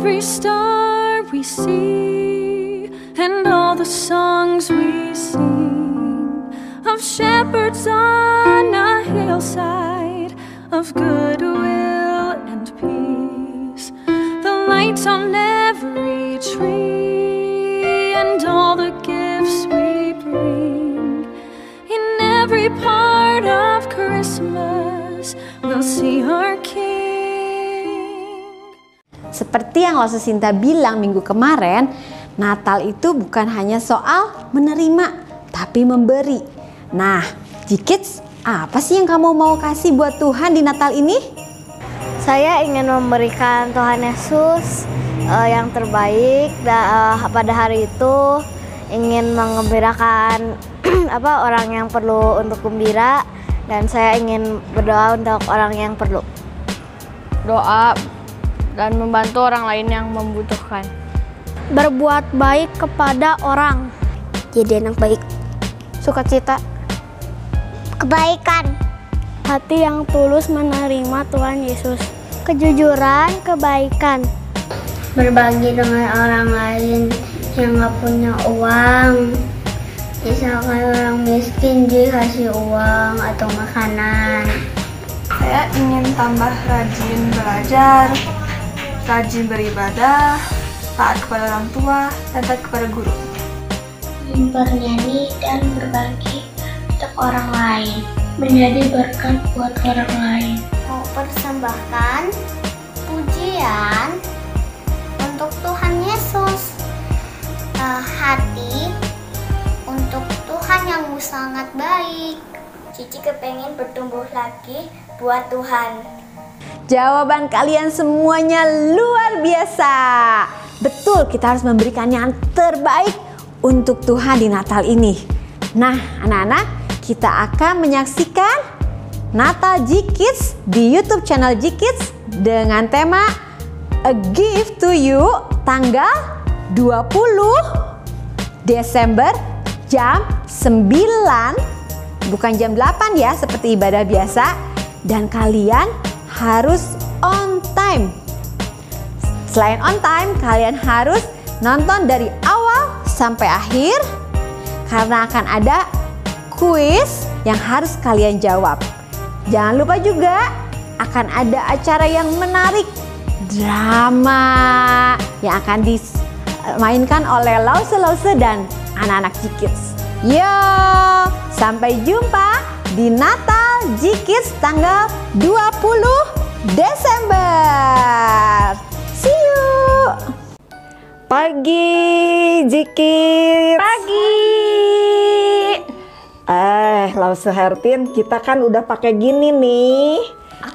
every star we see, and all the songs we sing of shepherds on a hillside, of goodwill and peace, the lights on every tree, and all the gifts we bring. In every part of Christmas, we'll see our King. Seperti yang Lause Sinta bilang minggu kemarin, Natal itu bukan hanya soal menerima, tapi memberi. Nah, G-Kids, apa sih yang kamu mau kasih buat Tuhan di Natal ini? Saya ingin memberikan Tuhan Yesus yang terbaik pada hari itu, ingin mengembirakan orang yang perlu untuk gembira, dan saya ingin berdoa untuk orang yang perlu. Doa dan membantu orang lain yang membutuhkan. Berbuat baik kepada orang. Jadi anak baik. Sukacita. Kebaikan. Hati yang tulus menerima Tuhan Yesus. Kejujuran, kebaikan. Berbagi dengan orang lain yang gak punya uang. Misalkan orang miskin dikasih uang atau makanan. Saya ingin tambah rajin belajar, rajin beribadah, taat kepada orang tua, dan taat kepada guru. Bernyanyi dan berbagi untuk orang lain, menjadi berkat buat orang lain. Mau persembahkan pujian untuk Tuhan Yesus, hati untuk Tuhan yang sangat baik. Cici kepengen bertumbuh lagi buat Tuhan. Jawaban kalian semuanya luar biasa. Betul, kita harus memberikan yang terbaik untuk Tuhan di Natal ini. Nah, anak-anak, kita akan menyaksikan Natal G-Kids di YouTube channel G-Kids dengan tema A Gift to You tanggal 20 Desember jam 9, bukan jam 8 ya, seperti ibadah biasa. Dan kalian harus on time. Selain on time, kalian harus nonton dari awal sampai akhir, karena akan ada kuis yang harus kalian jawab. Jangan lupa juga akan ada acara yang menarik, drama yang akan dimainkan oleh Lause dan anak-anak G-Kids. Yo, sampai jumpa di Natal G-Kids tanggal 20 Desember. See you. Pagi G-Kids. Pagi. Lause Hertin, kita kan udah pakai gini nih.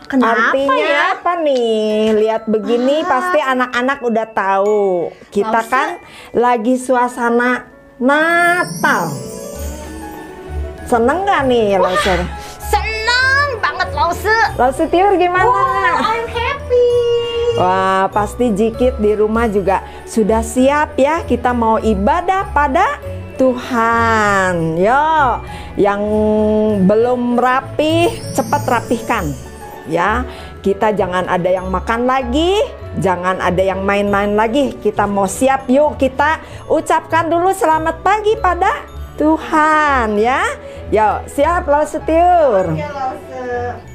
Kenapa Artinya apa nih? Lihat begini pasti anak-anak udah tahu. Kita kan lagi suasana Natal. Seneng gak nih Lause? Senang banget Lause. Lause Tiur gimana? I'm happy. Wah, pasti G-Kids di rumah juga sudah siap ya. Kita mau ibadah pada Tuhan. Yo, yang belum rapih, cepat rapihkan. Ya, kita jangan ada yang makan lagi, jangan ada yang main-main lagi. Kita mau siap, yuk kita ucapkan dulu selamat pagi pada Tuhan ya. Yo, siap Lause Tiur. Oke, Lause.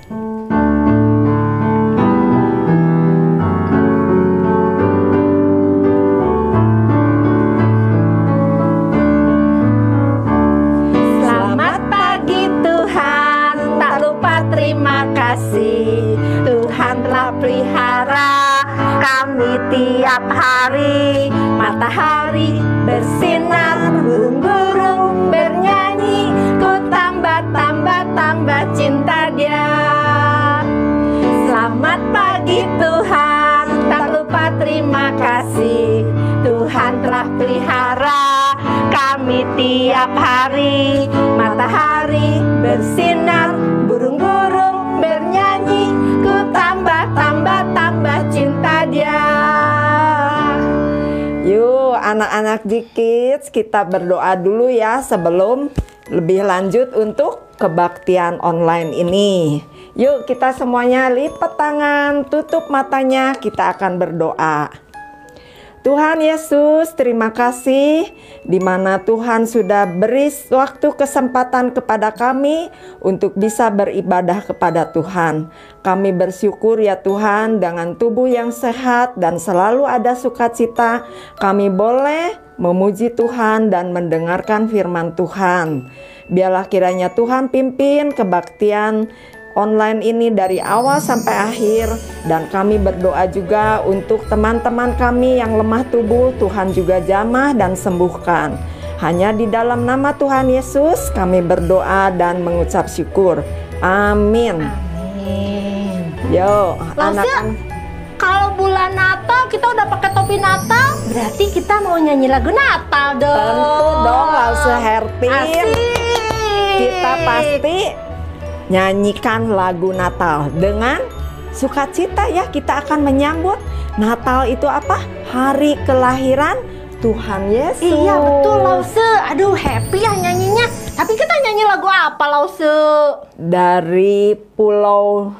Selamat pagi Tuhan, tak lupa terima kasih. Tuhan telah pelihara kami tiap hari. Matahari bersinar, burung-burung bernyanyi. Ku tambah cinta Dia. Selamat pagi Tuhan, tak lupa terima kasih. Tuhan telah pelihara kami tiap hari. Matahari bersinar, burung-burung bernyanyi. Ku tambah cinta Dia. Yuk anak-anak G-Kids, kita berdoa dulu ya sebelum lebih lanjut untuk kebaktian online ini. Yuk kita semuanya lipat tangan, tutup matanya, kita akan berdoa. Tuhan Yesus, terima kasih di mana Tuhan sudah beri waktu kesempatan kepada kami untuk bisa beribadah kepada Tuhan. Kami bersyukur ya Tuhan, dengan tubuh yang sehat dan selalu ada sukacita, kami boleh memuji Tuhan dan mendengarkan firman Tuhan. Biarlah kiranya Tuhan pimpin kebaktian online ini dari awal sampai akhir, dan kami berdoa juga untuk teman-teman kami yang lemah tubuh, Tuhan juga jamah dan sembuhkan. Hanya di dalam nama Tuhan Yesus kami berdoa dan mengucap syukur. Amin. Amin. Yo, Lause, anak-anak, kalau bulan Natal kita udah pakai topi Natal, berarti kita mau nyanyi lagu Natal dong. tentu dong Lause Hertin. Asik. Kita pasti nyanyikan lagu Natal dengan sukacita ya. Kita akan menyambut Natal itu apa? Hari kelahiran Tuhan Yesus. Iya betul Lause. Aduh happy ya nyanyinya. Tapi kita nyanyi lagu apa Lause? Dari pulau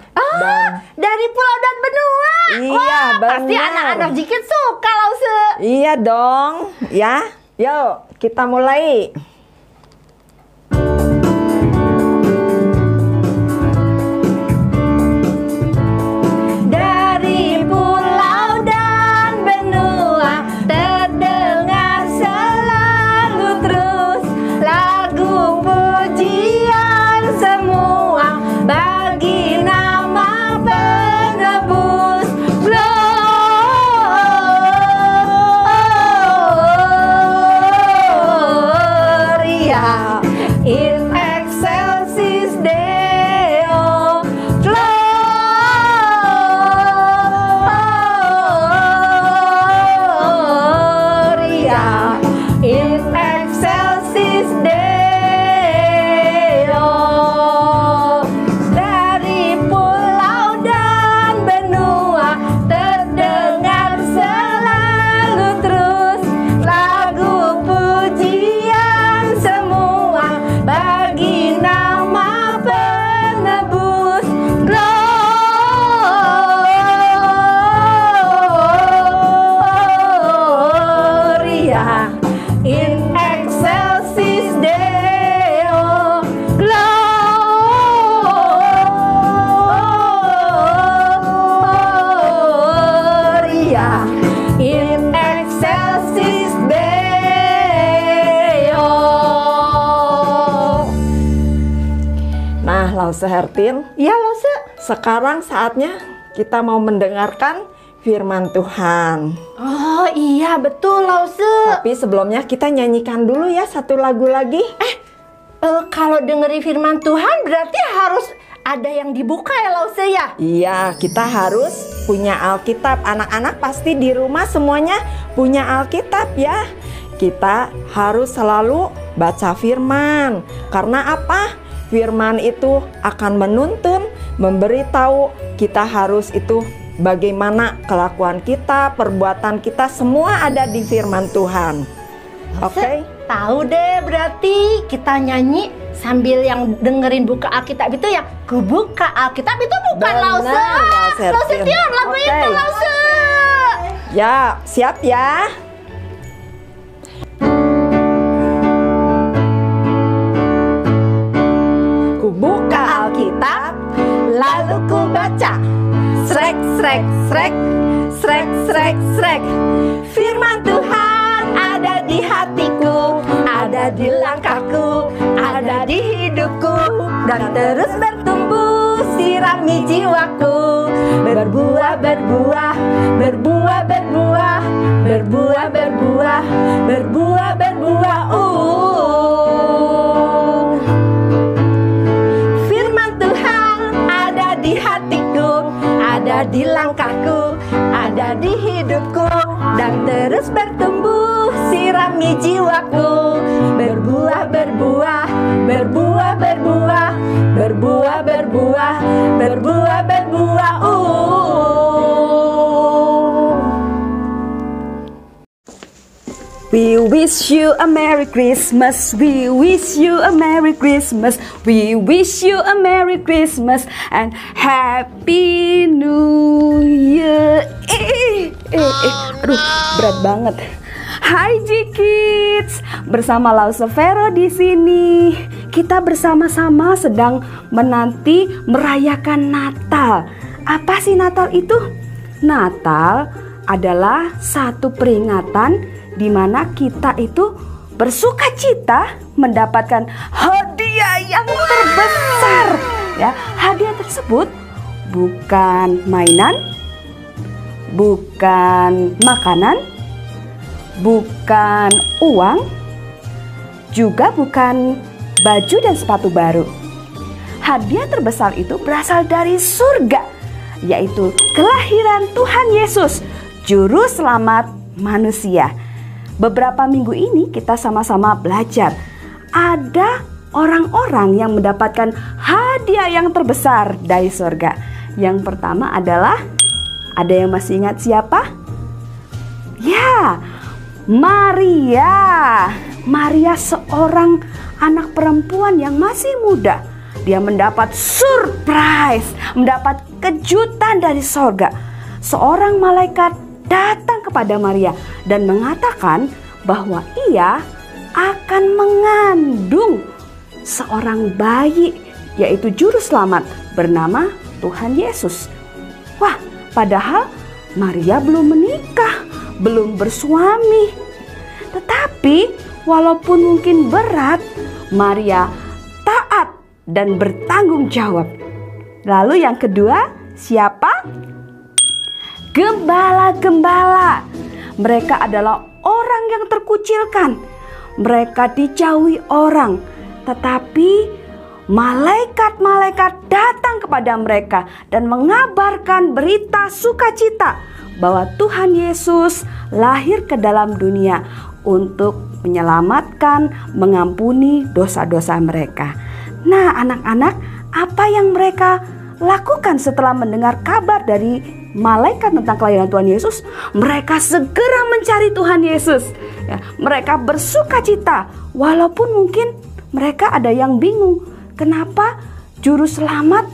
Dari pulau dan benua. Iya, Wah, pasti benar. anak-anak Jikit suka Lause. Iya dong ya. Yuk kita mulai. Dari pulau dan benua terdengar selalu terus lagu pujian semua bagi nama penebus. Gloria in excelsis Deo. Gloria in excelsis Deo. Dari pulau dan benua terdengar selalu terus lagu pujian semua bagi nama penebus. Gloria in excelsis Deo. Gloria in excelsis Deo. Nah Lause Hertin, Ya Lause. sekarang saatnya kita mau mendengarkan firman Tuhan. Oh iya betul Lause. Tapi sebelumnya kita nyanyikan dulu ya satu lagu lagi. Kalau dengerin firman Tuhan berarti harus ada yang dibuka ya Lause ya. Iya, kita harus punya Alkitab. Anak-anak pasti di rumah semuanya punya Alkitab ya. Kita harus selalu baca firman. Karena apa? Firman itu akan menuntun, memberitahu kita harus itu bagaimana kelakuan kita, perbuatan kita, semua ada di firman Tuhan. Oke? Tahu deh, berarti kita nyanyi sambil yang dengerin buka Alkitab itu ya. Ku buka Alkitab itu bukan Benar, Lause. Lause Lause Hertin. tiap lagu Oke. itu Lause. Ya, siap ya. Ku buka Alkitab, lalu ku baca. Srek, srek, srek, srek, srek, srek. Firman Tuhan ada di hatiku, ada di langkahku, ada di hidupku, dan terus bertumbuh sirami jiwaku. Berbuah, berbuah, berbuah, berbuah, berbuah, berbuah, berbuah, berbuah. Firman Tuhan ada di hatiku, ada di langkahku, ada di hidupku, dan terus bertumbuh sirami jiwaku. Berbuah, berbuah, berbuah, berbuah, berbuah, berbuah, berbuah, berbuah. We wish you a Merry Christmas. We wish you a Merry Christmas. We wish you a Merry Christmas and Happy New Year. Aduh, berat banget. Hai G-Kids, bersama Lause Vero di sini. Kita bersama-sama sedang menanti merayakan Natal. Apa sih Natal itu? Natal adalah satu peringatan di mana kita itu bersuka cita mendapatkan hadiah yang terbesar. Ya, hadiah tersebut bukan mainan, bukan makanan, bukan uang, juga bukan baju dan sepatu baru. Hadiah terbesar itu berasal dari surga, yaitu kelahiran Tuhan Yesus, Juru Selamat manusia. Beberapa minggu ini kita sama-sama belajar. Ada orang-orang yang mendapatkan hadiah yang terbesar dari surga. Yang pertama adalah, ada yang masih ingat siapa? Ya, Maria. Maria seorang anak perempuan yang masih muda. Dia mendapat surprise, mendapat kejutan dari sorga. Seorang malaikat datang kepada Maria dan mengatakan bahwa ia akan mengandung seorang bayi, yaitu juru selamat bernama Tuhan Yesus. Wah, padahal Maria belum menikah, belum bersuami. Tetapi walaupun mungkin berat, Maria taat dan bertanggung jawab. Lalu yang kedua, siapa? Gembala-gembala. Mereka adalah orang yang terkucilkan. Mereka dijauhi orang. Tetapi malaikat-malaikat datang kepada mereka dan mengabarkan berita sukacita bahwa Tuhan Yesus lahir ke dalam dunia untuk menyelamatkan, mengampuni dosa-dosa mereka. Nah, anak-anak, apa yang mereka lakukan setelah mendengar kabar dari malaikat tentang kelahiran Tuhan Yesus? Mereka segera mencari Tuhan Yesus. Ya, mereka bersuka cita, walaupun mungkin mereka ada yang bingung. Kenapa juru selamat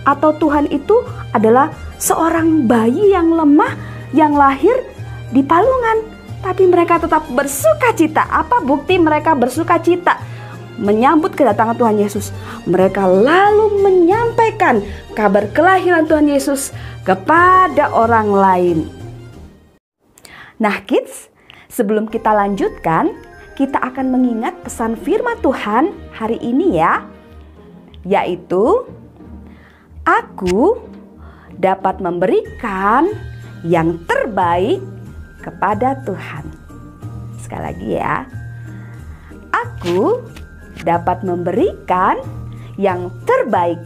atau Tuhan itu adalah seorang bayi yang lemah yang lahir di palungan? Tapi mereka tetap bersuka cita. Apa bukti mereka bersuka cita menyambut kedatangan Tuhan Yesus? Mereka lalu menyampaikan kabar kelahiran Tuhan Yesus kepada orang lain. Nah kids, sebelum kita lanjutkan, kita akan mengingat pesan firman Tuhan hari ini ya, yaitu aku dapat memberikan yang terbaik kepada Tuhan. Sekali lagi ya, aku dapat memberikan yang terbaik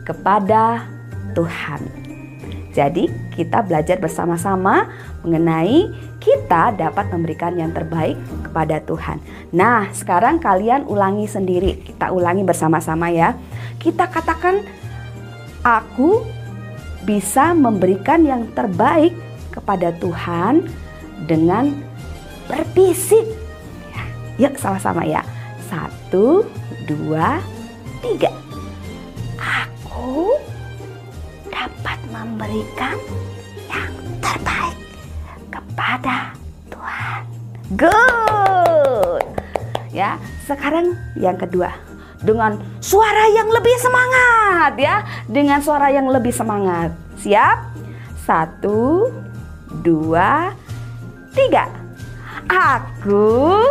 kepada Tuhan. Jadi kita belajar bersama-sama mengenai kita dapat memberikan yang terbaik kepada Tuhan. Nah, sekarang kalian ulangi sendiri. Kita ulangi bersama-sama ya. Kita katakan, aku bisa memberikan yang terbaik kepada Tuhan dengan berbisik. Ya, yuk sama-sama ya. 1, 2, 3. Aku dapat memberikan yang terbaik kepada Tuhan. Good. Ya, sekarang yang kedua. Dengan suara yang lebih semangat ya. Dengan suara yang lebih semangat. Siap? 1, 2, 3. Aku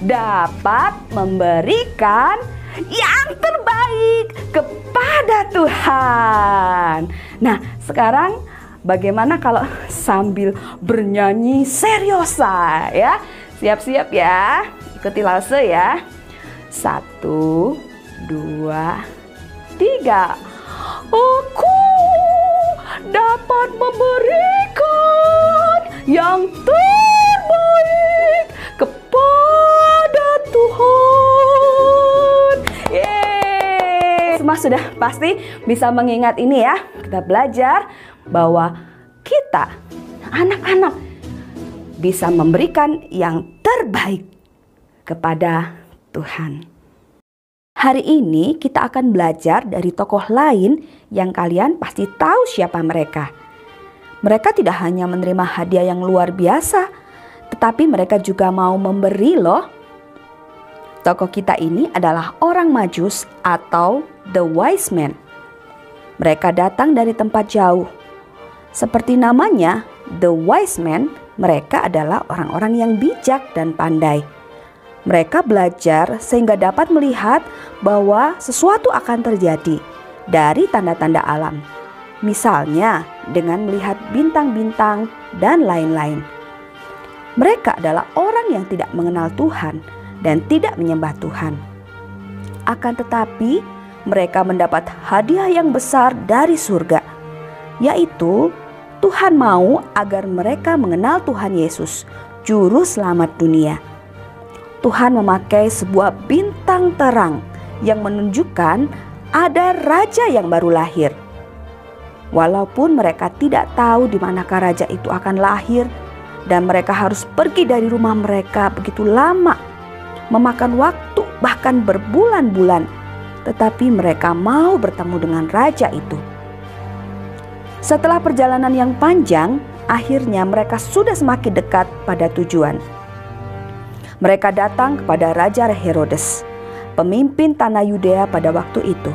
dapat memberikan yang terbaik kepada Tuhan. Nah, sekarang bagaimana kalau sambil bernyanyi seriosa ya? Siap-siap ya. Ikuti Lause ya. 1, 2, 3. Aku dapat memberikan yang terbaik kepada Tuhan. Yeay. Semua sudah pasti bisa mengingat ini ya. Kita belajar bahwa kita, anak-anak, bisa memberikan yang terbaik kepada Tuhan. Hari ini kita akan belajar dari tokoh lain yang kalian pasti tahu siapa mereka. Mereka tidak hanya menerima hadiah yang luar biasa, tetapi mereka juga mau memberi loh. Tokoh kita ini adalah orang Majus atau the wise men. Mereka datang dari tempat jauh. Seperti namanya, the wise men, mereka adalah orang-orang yang bijak dan pandai. Mereka belajar sehingga dapat melihat bahwa sesuatu akan terjadi dari tanda-tanda alam. Misalnya dengan melihat bintang-bintang dan lain-lain. Mereka adalah orang yang tidak mengenal Tuhan dan tidak menyembah Tuhan. Akan tetapi mereka mendapat hadiah yang besar dari surga, yaitu Tuhan mau agar mereka mengenal Tuhan Yesus, Juru Selamat dunia. Tuhan memakai sebuah bintang terang yang menunjukkan ada raja yang baru lahir. Walaupun mereka tidak tahu di manakah raja itu akan lahir, dan mereka harus pergi dari rumah mereka begitu lama, memakan waktu bahkan berbulan-bulan, tetapi mereka mau bertemu dengan raja itu. Setelah perjalanan yang panjang, akhirnya mereka sudah semakin dekat pada tujuan. Mereka datang kepada Raja Herodes, pemimpin tanah Yudea pada waktu itu.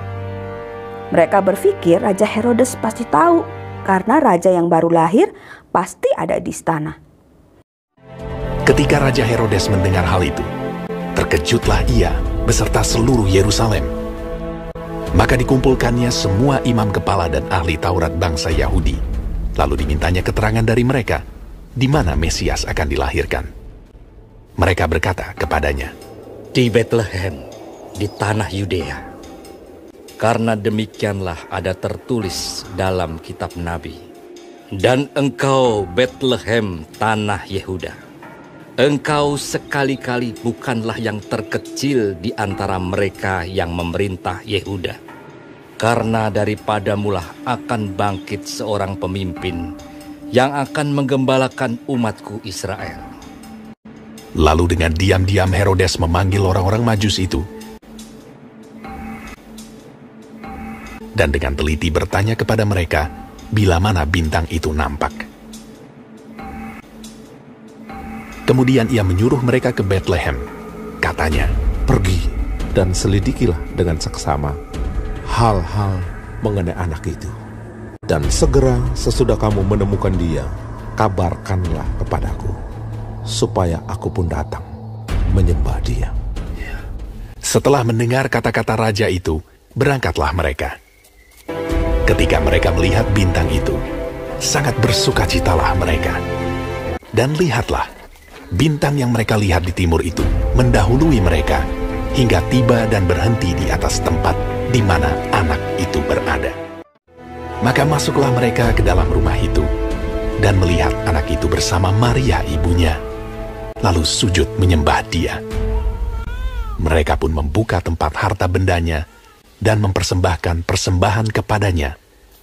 Mereka berpikir Raja Herodes pasti tahu, karena raja yang baru lahir pasti ada di istana. Ketika Raja Herodes mendengar hal itu, terkejutlah ia beserta seluruh Yerusalem. Maka dikumpulkannya semua imam kepala dan ahli Taurat bangsa Yahudi. Lalu dimintanya keterangan dari mereka, di mana Mesias akan dilahirkan. Mereka berkata kepadanya, "Di Betlehem, di tanah Yudea. Karena demikianlah ada tertulis dalam kitab Nabi. Dan engkau Betlehem tanah Yehuda, engkau sekali-kali bukanlah yang terkecil di antara mereka yang memerintah Yehuda. Karena daripadamulah akan bangkit seorang pemimpin yang akan menggembalakan umatku Israel." Lalu dengan diam-diam Herodes memanggil orang-orang Majus itu, dan dengan teliti bertanya kepada mereka bila mana bintang itu nampak. Kemudian ia menyuruh mereka ke Betlehem. Katanya, "Pergi dan selidikilah dengan seksama hal-hal mengenai anak itu. Dan segera sesudah kamu menemukan dia, kabarkanlah kepadaku, supaya aku pun datang menyembah dia." Setelah mendengar kata-kata raja itu, berangkatlah mereka. Ketika mereka melihat bintang itu, sangat bersukacitalah mereka. Dan lihatlah, bintang yang mereka lihat di timur itu mendahului mereka hingga tiba dan berhenti di atas tempat di mana anak itu berada. Maka masuklah mereka ke dalam rumah itu dan melihat anak itu bersama Maria ibunya, lalu sujud menyembah dia. Mereka pun membuka tempat harta bendanya dan mempersembahkan persembahan kepadanya,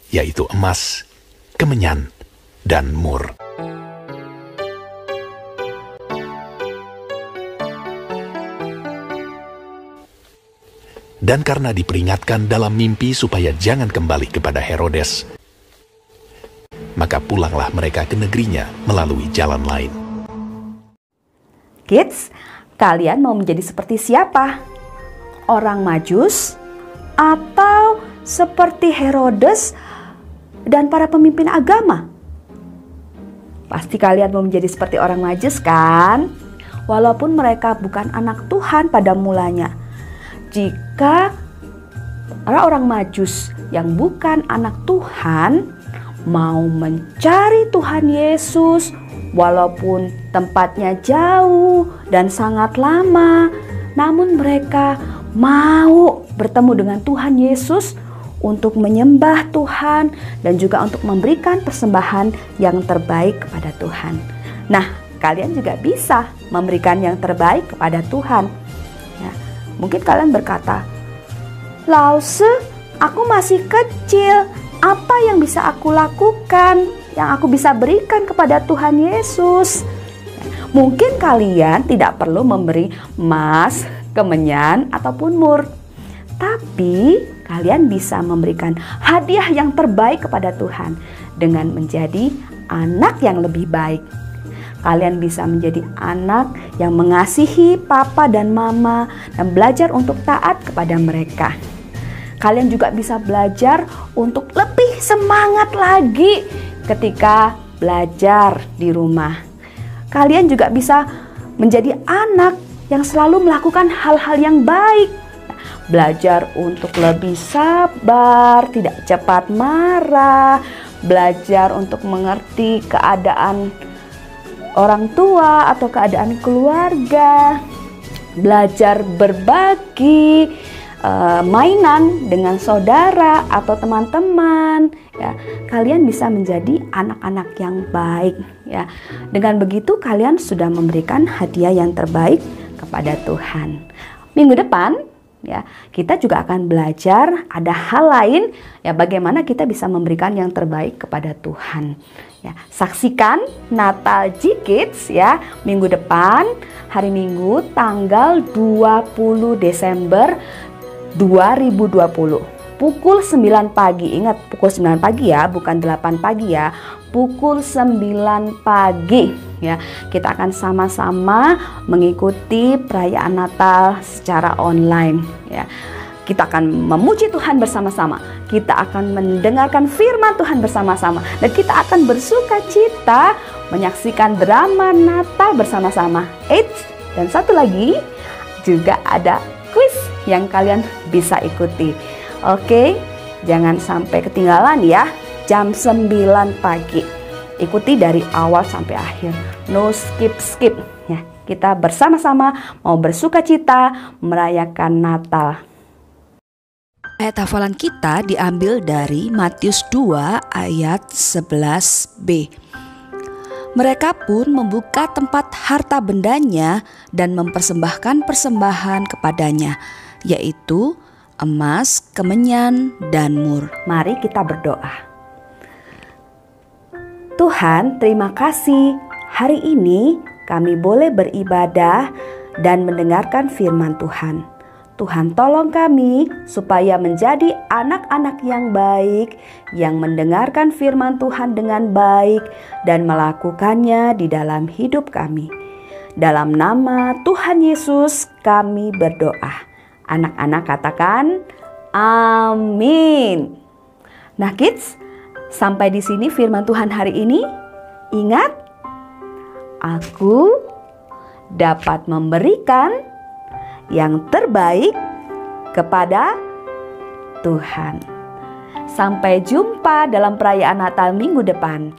yaitu emas, kemenyan, dan mur. Dan karena diperingatkan dalam mimpi supaya jangan kembali kepada Herodes, maka pulanglah mereka ke negerinya melalui jalan lain. Kids, kalian mau menjadi seperti siapa? Orang Majus atau seperti Herodes dan para pemimpin agama? Pasti kalian mau menjadi seperti orang Majus kan? Walaupun mereka bukan anak Tuhan pada mulanya. Jika orang Majus yang bukan anak Tuhan mau mencari Tuhan Yesus, walaupun tempatnya jauh dan sangat lama, namun mereka mau bertemu dengan Tuhan Yesus untuk menyembah Tuhan dan juga untuk memberikan persembahan yang terbaik kepada Tuhan. Nah, kalian juga bisa memberikan yang terbaik kepada Tuhan. Ya, mungkin kalian berkata, "Lause, aku masih kecil. Apa yang bisa aku lakukan? Yang aku bisa berikan kepada Tuhan Yesus?" Mungkin kalian tidak perlu memberi emas, kemenyan, ataupun mur. Tapi kalian bisa memberikan hadiah yang terbaik kepada Tuhan dengan menjadi anak yang lebih baik. Kalian bisa menjadi anak yang mengasihi papa dan mama dan belajar untuk taat kepada mereka. Kalian juga bisa belajar untuk lebih semangat lagi ketika belajar di rumah. Kalian juga bisa menjadi anak yang selalu melakukan hal-hal yang baik. Belajar untuk lebih sabar, tidak cepat marah, belajar untuk mengerti keadaan orang tua atau keadaan keluarga, belajar berbagi mainan dengan saudara atau teman-teman. Ya, kalian bisa menjadi anak-anak yang baik. Ya, dengan begitu kalian sudah memberikan hadiah yang terbaik kepada Tuhan. Minggu depan, ya, kita juga akan belajar ada hal lain, ya, bagaimana kita bisa memberikan yang terbaik kepada Tuhan. Ya, saksikan Natal G-Kids ya minggu depan, hari Minggu tanggal 20 Desember 2020 pukul 9 pagi. Ingat, pukul 9 pagi ya, bukan 8 pagi ya. Pukul 9 pagi ya. Kita akan sama-sama mengikuti perayaan Natal secara online ya. Kita akan memuji Tuhan bersama-sama. Kita akan mendengarkan firman Tuhan bersama-sama dan kita akan bersuka cita menyaksikan drama Natal bersama-sama. Eits, dan satu lagi juga ada kuis yang kalian bisa ikuti. Oke, jangan sampai ketinggalan ya. Jam 9 pagi. Ikuti dari awal sampai akhir. No skip ya. Kita bersama-sama mau bersuka cita merayakan Natal. Ayat hafalan kita diambil dari Matius 2 ayat 11b. Mereka pun membuka tempat harta bendanya dan mempersembahkan persembahan kepadanya, yaitu emas, kemenyan, dan mur. Mari kita berdoa. Tuhan, terima kasih. Hari ini kami boleh beribadah dan mendengarkan firman Tuhan. Tuhan, tolong kami supaya menjadi anak-anak yang baik, yang mendengarkan firman Tuhan dengan baik dan melakukannya di dalam hidup kami. Dalam nama Tuhan Yesus kami berdoa. Anak-anak katakan amin. Nah kids, sampai di sini firman Tuhan hari ini. Ingat, aku dapat memberikan yang terbaik kepada Tuhan. Sampai jumpa dalam perayaan Natal minggu depan.